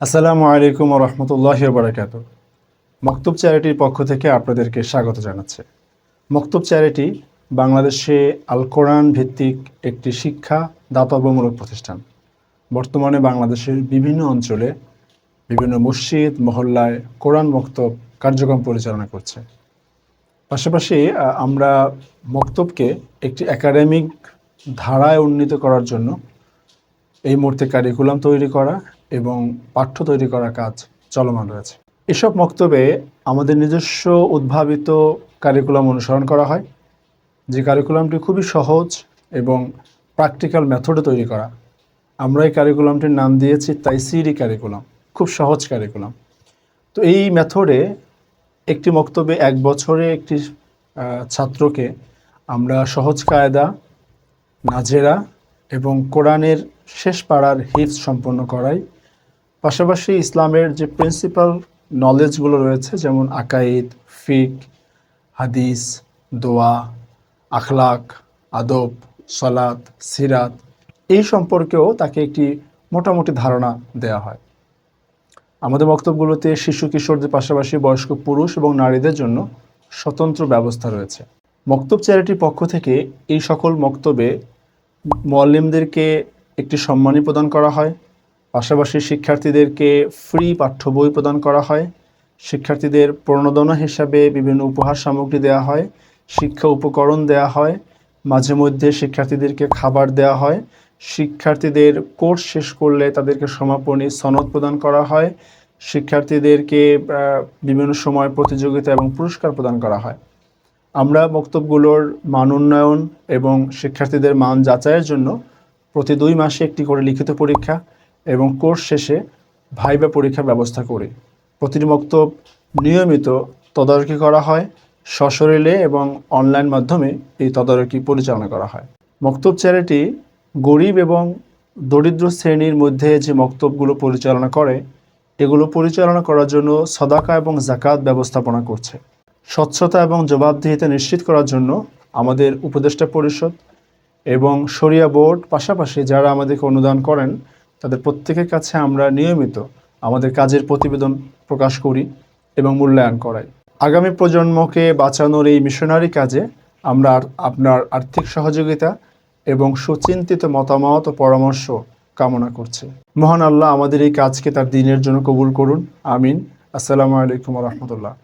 আসসালামু আলাইকুম ওয়া রাহমাতুল্লাহি ওয়া বারাকাতুহু। মকতব চ্যারিটির পক্ষ থেকে আপনাদেরকে স্বাগত জানাচ্ছি। মকতব চ্যারিটি বাংলাদেশে আল কোরআন ভিত্তিক একটি শিক্ষা দাতব্যমূলক প্রতিষ্ঠান। বর্তমানে বাংলাদেশের বিভিন্ন অঞ্চলে বিভিন্ন মসজিদ মহল্লায় কোরআন মকতব কার্যক্রম পরিচালনা করছে। পাশাপাশি আমরা মকতবকে একটি একাডেমিক ধারায় উন্নীত করার জন্য এই মুহূর্তে কারিকুলাম তৈরি করা এবং পাঠ্য তৈরি করার কাজ চলমান রয়েছে। এসব মক্তবে আমাদের নিজস্ব উদ্ভাবিত কারিকুলাম অনুসরণ করা হয়, যে কারিকুলামটি খুবই সহজ এবং প্র্যাকটিক্যাল মেথডে তৈরি করা। আমরা এই কারিকুলামটির নাম দিয়েছি তাইসিরি কারিকুলাম, খুব সহজ কারিকুলাম। তো এই মেথডে একটি মক্তবে 1 বছরে একটি ছাত্রকে আমরা সহজ কায়দা, নাজেরা এবং কোরআনের শেষ পাড়ার হিফজ সম্পন্ন করাই। পাশাপাশি ইসলামের যে প্রিন্সিপাল নলেজগুলো রয়েছে, যেমন আকাইদ, ফিক, হাদিস, দোয়া, আখলাক, আদব, সলাত, সিরাত, এই সম্পর্কেও তাকে একটি মোটামুটি ধারণা দেওয়া হয়। আমাদের বক্তব্যগুলোতে শিশু কিশোরদের পাশাপাশি বয়স্ক পুরুষ এবং নারীদের জন্য স্বতন্ত্র ব্যবস্থা রয়েছে। মকতব চ্যারিটির পক্ষ থেকে এই সকল মক্তবে মুআল্লিমদেরকে একটি সম্মানী প্রদান করা হয়। পাশাপাশি শিক্ষার্থীদেরকে ফ্রি পাঠ্য বই প্রদান করা হয়। শিক্ষার্থীদের প্রণোদনা হিসাবে বিভিন্ন উপহার সামগ্রী দেওয়া হয়, শিক্ষা উপকরণ দেওয়া হয়, মাঝে মধ্যে শিক্ষার্থীদেরকে খাবার দেওয়া হয়। শিক্ষার্থীদের কোর্স শেষ করলে তাদেরকে সমাপনী সনদ প্রদান করা হয়। শিক্ষার্থীদেরকে বিভিন্ন সময় প্রতিযোগিতা এবং পুরস্কার প্রদান করা হয়। আমরা মক্তবগুলোর মান উন্নয়ন এবং শিক্ষার্থীদের মান যাচাইয়ের জন্য প্রতি 2 মাসে একটি করে লিখিত পরীক্ষা এবং কোর্স শেষে ভাইবা পরীক্ষার ব্যবস্থা করি। প্রতিটি মক্তব নিয়মিত তদারকি করা হয়, সশরীরে এবং অনলাইন মাধ্যমে এই তদারকি পরিচালনা করা হয়। মকতব চ্যারিটি গরিব এবং দরিদ্র শ্রেণীর মধ্যে যে মক্তবগুলো পরিচালনা করে, এগুলো পরিচালনা করার জন্য সাদাকা এবং যাকাত ব্যবস্থাপনা করছে। স্বচ্ছতা এবং জবাবদিহিতা নিশ্চিত করার জন্য আমাদের উপদেষ্টা পরিষদ এবং শরিয়া বোর্ড, পাশাপাশি যারা আমাদেরকে অনুদান করেন, তাদের প্রত্যেকের কাছে আমরা নিয়মিত আমাদের কাজের প্রতিবেদন প্রকাশ করি এবং মূল্যায়ন করাই। আগামী প্রজন্মকে বাঁচানোর এই মিশনারি কাজে আমরা আপনার আর্থিক সহযোগিতা এবং সুচিন্তিত মতামত ও পরামর্শ কামনা করছি। মহান আল্লাহ আমাদের এই কাজকে তার দ্বীনের জন্য কবুল করুন। আমিন। আসসালামু আলাইকুম ওয়া রাহমাতুল্লাহ।